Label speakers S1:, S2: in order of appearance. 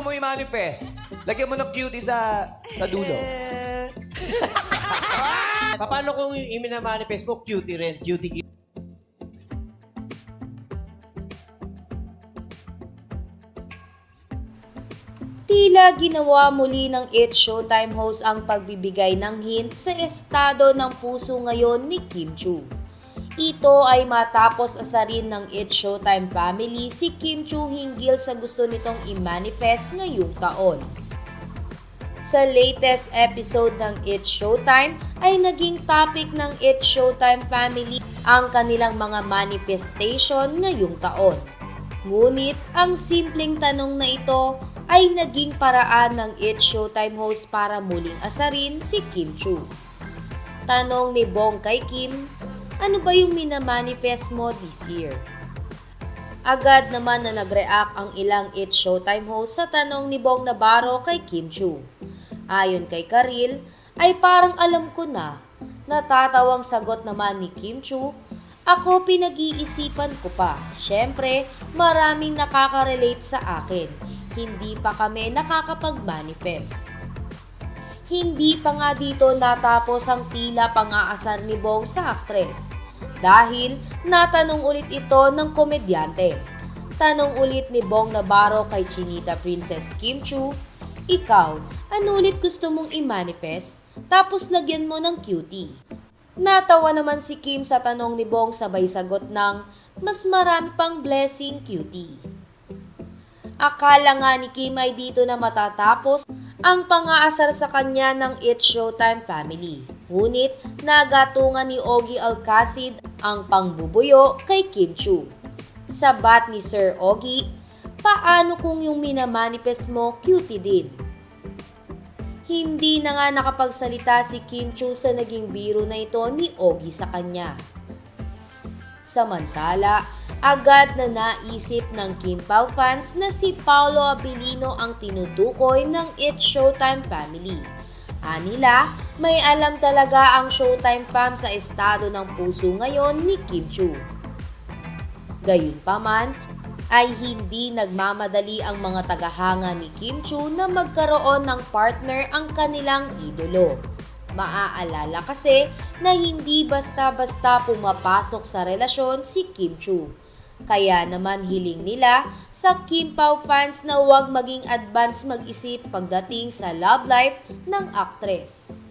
S1: mo i-manifest? Lagyan mo ng cutie sa dulo.
S2: Paano kung yung i-manifest ko, cutie rin? Cutie.
S3: Tila ginawa muli ng It's Showtime host ang pagbibigay ng hint sa estado ng puso ngayon ni Kim Chiu. Ito ay matapos asarin ng It's Showtime family si Kim Chiu hinggil sa gusto nitong i-manifest ngayong taon. Sa latest episode ng It's Showtime ay naging topic ng It's Showtime family ang kanilang mga manifestation ngayong taon. Ngunit ang simpleng tanong na ito ay naging paraan ng It's Showtime host para muling asarin si Kim Chiu. Tanong ni Bong kay Kim, ano ba yung minamanifest mo this year? Agad naman na nag-react ang ilang It's Showtime host sa tanong ni Bong Navarro kay Kim Chiu. Ayon kay Karil, ay parang alam ko na. Natatawang sagot naman ni Kim Chiu, ako pinag-iisipan ko pa. Siyempre, maraming nakaka-relate sa akin. Hindi pa kami nakakapag-manifest. Hindi pa nga dito natapos ang tila pang-aasar ni Bong sa aktres. Dahil natanong ulit ito ng komedyante. Tanong ulit ni Bong Navarro kay Chinita Princess Kim Chiu, ikaw, ano ulit gusto mong i-manifest? Tapos lagyan mo ng cutie. Natawa naman si Kim sa tanong ni Bong sabay sagot ng, mas marami pang blessing cutie. Akala nga ni Kim ay dito na matatapos ang pang-aasar sa kanya ng It's Showtime family. Ngunit nagatungan ni Ogie Alcacid ang pangbubuyo kay Kim Chiu. Sabat ni Sir Ogie, paano kung yung minamanifest mo cutie din? Hindi na nga nakapagsalita si Kim Chiu sa naging biro na ito ni Ogie sa kanya. Samantala, agad na naisip ng Kim Pao fans na si Paolo Abilino ang tinutukoy ng It's Showtime family. Anila, may alam talaga ang Showtime fam sa estado ng puso ngayon ni Kim Chiu. Gayunpaman, ay hindi nagmamadali ang mga tagahanga ni Kim Chiu na magkaroon ng partner ang kanilang idolo. Maaalala kasi na hindi basta-basta pumapasok sa relasyon si Kim Chiu. Kaya naman hiling nila sa Kim Pao fans na huwag maging advance mag-isip pagdating sa love life ng aktres.